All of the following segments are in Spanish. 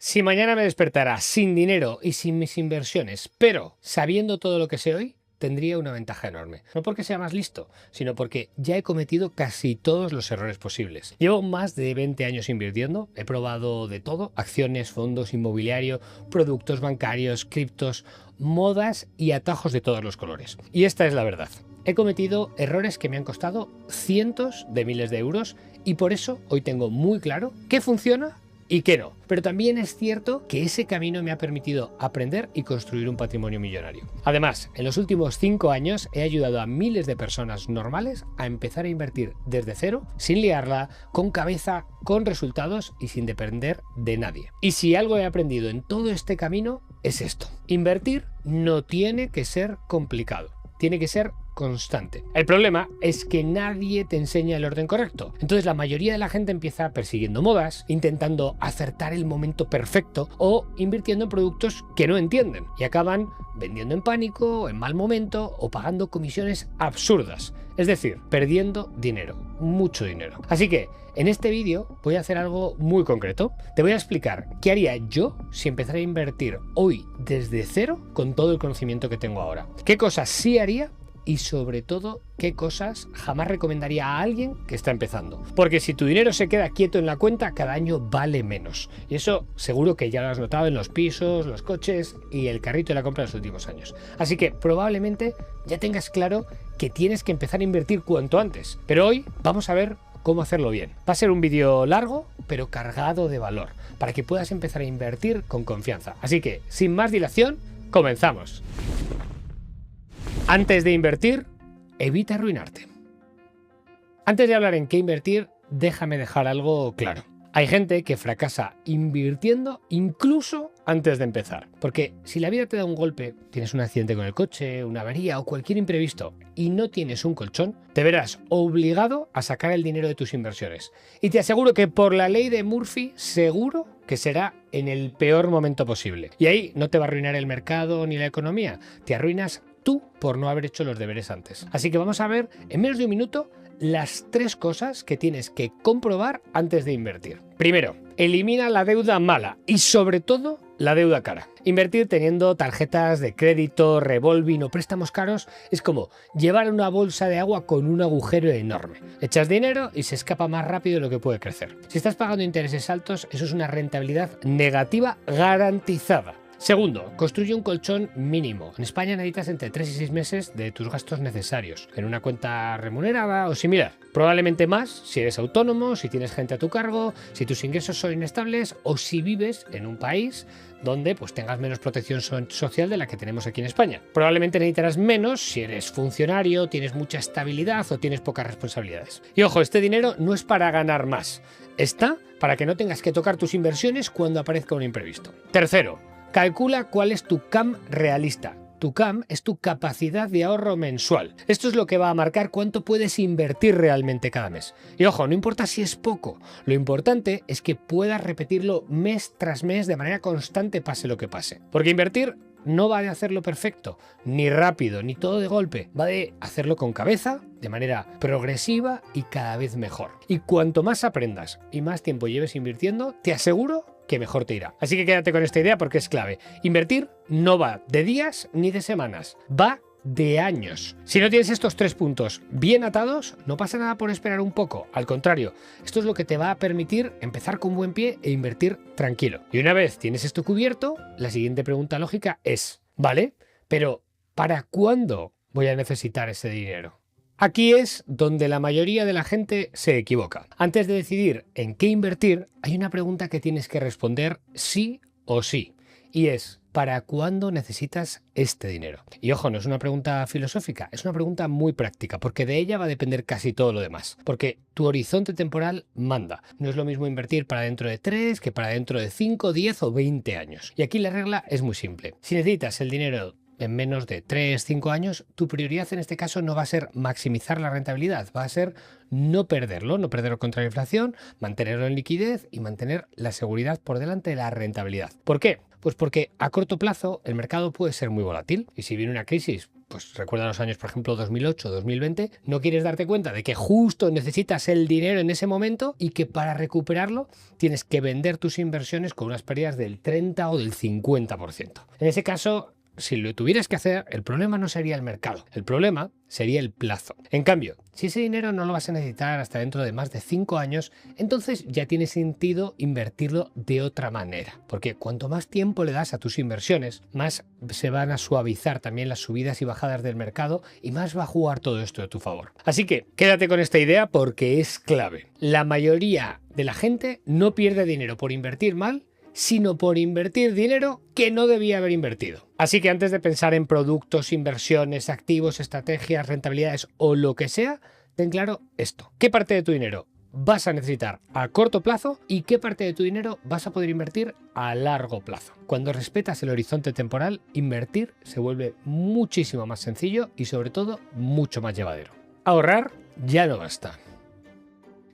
Si mañana me despertara sin dinero y sin mis inversiones, pero sabiendo todo lo que sé hoy, tendría una ventaja enorme. No porque sea más listo, sino porque ya he cometido casi todos los errores posibles. Llevo más de 20 años invirtiendo, he probado de todo: acciones, fondos, inmobiliario, productos bancarios, criptos, modas y atajos de todos los colores. Y esta es la verdad. He cometido errores que me han costado cientos de miles de euros y por eso hoy tengo muy claro qué funciona y qué no. Pero también es cierto que ese camino me ha permitido aprender y construir un patrimonio millonario. Además, en los últimos 5 años he ayudado a miles de personas normales a empezar a invertir desde cero, sin liarla, con cabeza, con resultados y sin depender de nadie. Y si algo he aprendido en todo este camino es esto: invertir no tiene que ser complicado. Tiene que ser constante. El problema es que nadie te enseña el orden correcto. Entonces la mayoría de la gente empieza persiguiendo modas, intentando acertar el momento perfecto o invirtiendo en productos que no entienden y acaban vendiendo en pánico, en mal momento o pagando comisiones absurdas. Es decir, perdiendo dinero, mucho dinero. Así que en este vídeo voy a hacer algo muy concreto. Te voy a explicar qué haría yo si empezara a invertir hoy desde cero con todo el conocimiento que tengo ahora. ¿Qué cosas sí haría? Y sobre todo, qué cosas jamás recomendaría a alguien que está empezando. Porque si tu dinero se queda quieto en la cuenta, cada año vale menos. Y eso seguro que ya lo has notado en los pisos, los coches y el carrito de la compra de los últimos años. Así que probablemente ya tengas claro que tienes que empezar a invertir cuanto antes. Pero hoy vamos a ver cómo hacerlo bien. Va a ser un vídeo largo, pero cargado de valor, para que puedas empezar a invertir con confianza. Así que, sin más dilación, comenzamos. Antes de invertir, evita arruinarte. Antes de hablar en qué invertir, déjame dejar algo claro. Hay gente que fracasa invirtiendo incluso antes de empezar. Porque si la vida te da un golpe, tienes un accidente con el coche, una avería o cualquier imprevisto y no tienes un colchón, te verás obligado a sacar el dinero de tus inversiones. Y te aseguro que por la ley de Murphy, seguro que será en el peor momento posible. Y ahí no te va a arruinar el mercado ni la economía, te arruinas tú por no haber hecho los deberes antes. Así que vamos a ver en menos de un minuto las 3 cosas que tienes que comprobar antes de invertir. Primero, elimina la deuda mala y sobre todo la deuda cara. Invertir teniendo tarjetas de crédito, revolving o préstamos caros es como llevar una bolsa de agua con un agujero enorme. Echas dinero y se escapa más rápido de lo que puede crecer. Si estás pagando intereses altos, eso es una rentabilidad negativa garantizada. Segundo, construye un colchón mínimo. En España necesitas entre 3 y 6 meses de tus gastos necesarios, en una cuenta remunerada o similar. Probablemente más si eres autónomo, si tienes gente a tu cargo, si tus ingresos son inestables o si vives en un país donde pues tengas menos protección social de la que tenemos aquí en España. Probablemente necesitarás menos si eres funcionario, tienes mucha estabilidad o tienes pocas responsabilidades. Y ojo, este dinero no es para ganar más. Está para que no tengas que tocar tus inversiones cuando aparezca un imprevisto. Tercero, calcula cuál es tu CAM realista. Tu CAM es tu capacidad de ahorro mensual. Esto es lo que va a marcar cuánto puedes invertir realmente cada mes. Y ojo, no importa si es poco, lo importante es que puedas repetirlo mes tras mes de manera constante, pase lo que pase. Porque invertir no va de hacerlo perfecto, ni rápido, ni todo de golpe. Va de hacerlo con cabeza, de manera progresiva y cada vez mejor. Y cuanto más aprendas y más tiempo lleves invirtiendo, te aseguro que mejor te irá. Así que quédate con esta idea porque es clave. Invertir no va de días ni de semanas, va de años. Si no tienes estos 3 puntos bien atados, no pasa nada por esperar un poco. Al contrario, esto es lo que te va a permitir empezar con buen pie e invertir tranquilo. Y una vez tienes esto cubierto, la siguiente pregunta lógica es, ¿vale? Pero ¿para cuándo voy a necesitar ese dinero? Aquí es donde la mayoría de la gente se equivoca. Antes de decidir en qué invertir, hay una pregunta que tienes que responder sí o sí. Y es, ¿para cuándo necesitas este dinero? Y ojo, no es una pregunta filosófica, es una pregunta muy práctica, porque de ella va a depender casi todo lo demás. Porque tu horizonte temporal manda. No es lo mismo invertir para dentro de 3 que para dentro de 5, 10 o 20 años. Y aquí la regla es muy simple. Si necesitas el dinero en menos de 3, 5 años, tu prioridad en este caso no va a ser maximizar la rentabilidad, va a ser no perderlo contra la inflación, mantenerlo en liquidez y mantener la seguridad por delante de la rentabilidad. ¿Por qué? Pues porque a corto plazo el mercado puede ser muy volátil y si viene una crisis, pues recuerda los años, por ejemplo, 2008, 2020, no quieres darte cuenta de que justo necesitas el dinero en ese momento y que para recuperarlo tienes que vender tus inversiones con unas pérdidas del 30 o del 50%. En ese caso, si lo tuvieras que hacer, el problema no sería el mercado, el problema sería el plazo. En cambio, si ese dinero no lo vas a necesitar hasta dentro de más de 5 años, entonces ya tiene sentido invertirlo de otra manera. Porque cuanto más tiempo le das a tus inversiones, más se van a suavizar también las subidas y bajadas del mercado y más va a jugar todo esto a tu favor. Así que quédate con esta idea porque es clave. La mayoría de la gente no pierde dinero por invertir mal, sino por invertir dinero que no debía haber invertido. Así que antes de pensar en productos, inversiones, activos, estrategias, rentabilidades o lo que sea, ten claro esto. ¿Qué parte de tu dinero vas a necesitar a corto plazo y qué parte de tu dinero vas a poder invertir a largo plazo? Cuando respetas el horizonte temporal, invertir se vuelve muchísimo más sencillo y sobre todo mucho más llevadero. Ahorrar ya no basta.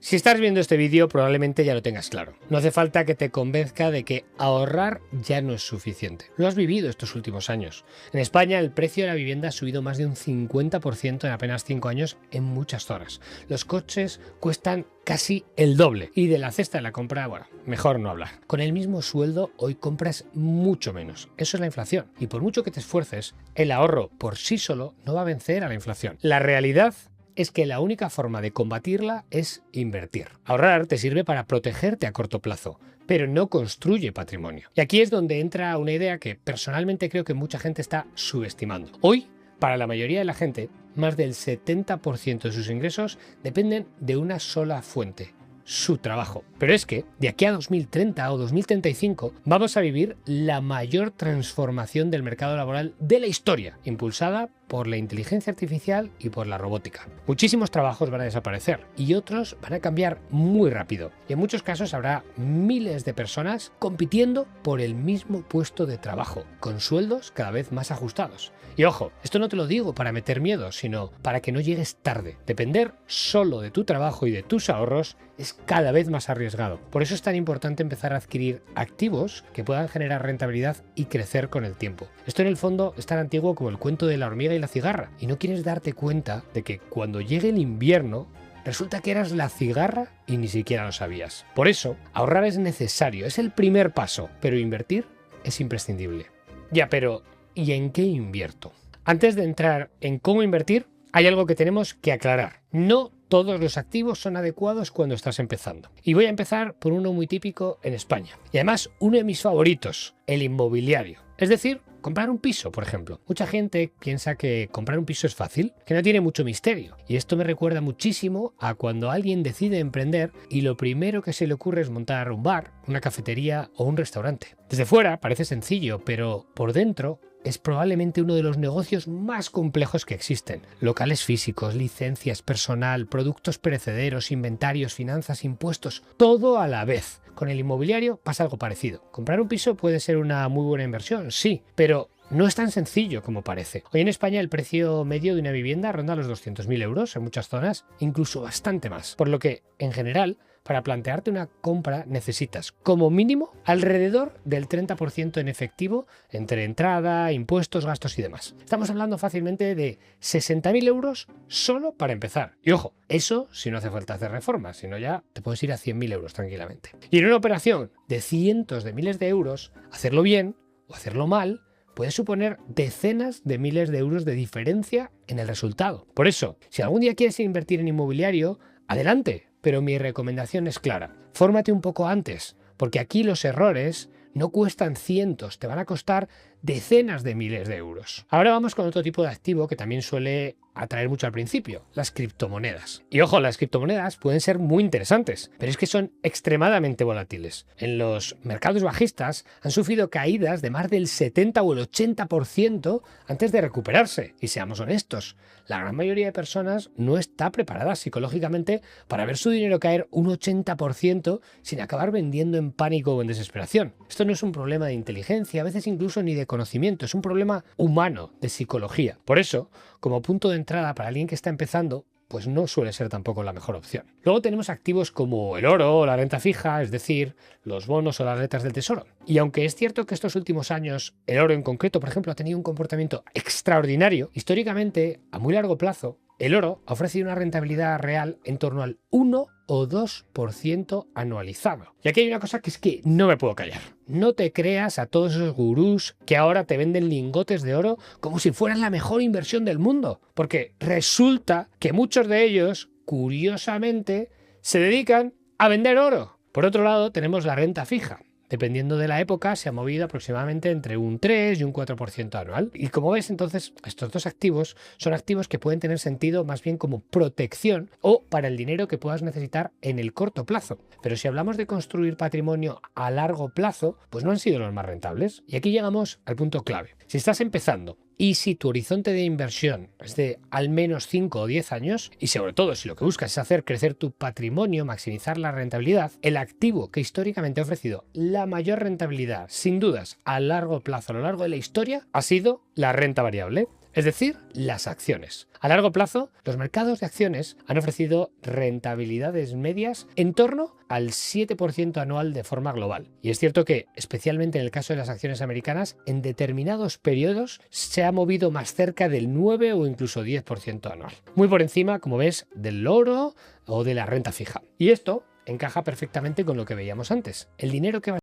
Si estás viendo este vídeo probablemente ya lo tengas claro. No hace falta que te convenzca de que ahorrar ya no es suficiente. Lo has vivido estos últimos años. En España el precio de la vivienda ha subido más de un 50% en apenas 5 años en muchas zonas. Los coches cuestan casi el doble y de la cesta de la compra, bueno, mejor no hablar. Con el mismo sueldo hoy compras mucho menos. Eso es la inflación. Y por mucho que te esfuerces, el ahorro por sí solo no va a vencer a la inflación. La realidad es que la única forma de combatirla es invertir. Ahorrar te sirve para protegerte a corto plazo, pero no construye patrimonio. Y aquí es donde entra una idea que personalmente creo que mucha gente está subestimando. Hoy, para la mayoría de la gente, más del 70% de sus ingresos dependen de una sola fuente: su trabajo. Pero es que de aquí a 2030 o 2035 vamos a vivir la mayor transformación del mercado laboral de la historia, impulsada por la inteligencia artificial y por la robótica. Muchísimos trabajos van a desaparecer y otros van a cambiar muy rápido. Y en muchos casos habrá miles de personas compitiendo por el mismo puesto de trabajo, con sueldos cada vez más ajustados. Y ojo, esto no te lo digo para meter miedo, sino para que no llegues tarde. Depender solo de tu trabajo y de tus ahorros es cada vez más arriesgado. Por eso es tan importante empezar a adquirir activos que puedan generar rentabilidad y crecer con el tiempo. Esto en el fondo es tan antiguo como el cuento de la hormiga y la cigarra, y no quieres darte cuenta de que cuando llegue el invierno resulta que eras la cigarra y ni siquiera lo sabías. Por eso, ahorrar es necesario, es el primer paso, pero invertir es imprescindible. Ya, pero ¿y en qué invierto? Antes de entrar en cómo invertir, hay algo que tenemos que aclarar. No todos los activos son adecuados cuando estás empezando. Y voy a empezar por uno muy típico en España. Y además, uno de mis favoritos, el inmobiliario. Es decir, comprar un piso, por ejemplo. Mucha gente piensa que comprar un piso es fácil, que no tiene mucho misterio. Y esto me recuerda muchísimo a cuando alguien decide emprender y lo primero que se le ocurre es montar un bar, una cafetería o un restaurante. Desde fuera parece sencillo, pero por dentro es probablemente uno de los negocios más complejos que existen. Locales físicos, licencias, personal, productos perecederos, inventarios, finanzas, impuestos, todo a la vez. Con el inmobiliario pasa algo parecido. Comprar un piso puede ser una muy buena inversión, sí, pero no es tan sencillo como parece. Hoy en España el precio medio de una vivienda ronda los 200.000 euros en muchas zonas, incluso bastante más. Por lo que, en general, para plantearte una compra necesitas, como mínimo, alrededor del 30% en efectivo entre entrada, impuestos, gastos y demás. Estamos hablando fácilmente de 60.000 euros solo para empezar. Y ojo, eso si no hace falta hacer reformas, sino ya te puedes ir a 100.000 euros tranquilamente. Y en una operación de cientos de miles de euros, hacerlo bien o hacerlo mal puede suponer decenas de miles de euros de diferencia en el resultado. Por eso, si algún día quieres invertir en inmobiliario, adelante. Pero mi recomendación es clara: fórmate un poco antes, porque aquí los errores no cuestan cientos, te van a costar decenas de miles de euros. Ahora vamos con otro tipo de activo que también suele atraer mucho al principio: las criptomonedas. Y ojo, las criptomonedas pueden ser muy interesantes, pero es que son extremadamente volátiles. En los mercados bajistas han sufrido caídas de más del 70 o el 80% antes de recuperarse. Y seamos honestos, la gran mayoría de personas no está preparada psicológicamente para ver su dinero caer un 80% sin acabar vendiendo en pánico o en desesperación. Esto no es un problema de inteligencia, a veces incluso ni de conocimiento, es un problema humano, de psicología. Por eso, como punto de entrada para alguien que está empezando, pues no suele ser tampoco la mejor opción. Luego tenemos activos como el oro o la renta fija, es decir, los bonos o las letras del tesoro. Y aunque es cierto que estos últimos años el oro en concreto, por ejemplo, ha tenido un comportamiento extraordinario, históricamente, a muy largo plazo, el oro ha ofrecido una rentabilidad real en torno al 1 o 2% anualizado. Y aquí hay una cosa que es que no me puedo callar. No te creas a todos esos gurús que ahora te venden lingotes de oro como si fueran la mejor inversión del mundo. Porque resulta que muchos de ellos, curiosamente, se dedican a vender oro. Por otro lado, tenemos la renta fija. Dependiendo de la época, se ha movido aproximadamente entre un 3 y un 4% anual. Y como ves, entonces, estos dos activos son activos que pueden tener sentido más bien como protección o para el dinero que puedas necesitar en el corto plazo. Pero si hablamos de construir patrimonio a largo plazo, pues no han sido los más rentables. Y aquí llegamos al punto clave. Si estás empezando y si tu horizonte de inversión es de al menos 5 o 10 años, y sobre todo si lo que buscas es hacer crecer tu patrimonio, maximizar la rentabilidad, el activo que históricamente ha ofrecido la mayor rentabilidad, sin dudas, a largo plazo, a lo largo de la historia, ha sido la renta variable. Es decir, las acciones. A largo plazo, los mercados de acciones han ofrecido rentabilidades medias en torno al 7% anual de forma global. Y es cierto que, especialmente en el caso de las acciones americanas, en determinados periodos se ha movido más cerca del 9 o incluso 10% anual. Muy por encima, como ves, del oro o de la renta fija. Y esto encaja perfectamente con lo que veíamos antes. El dinero que vas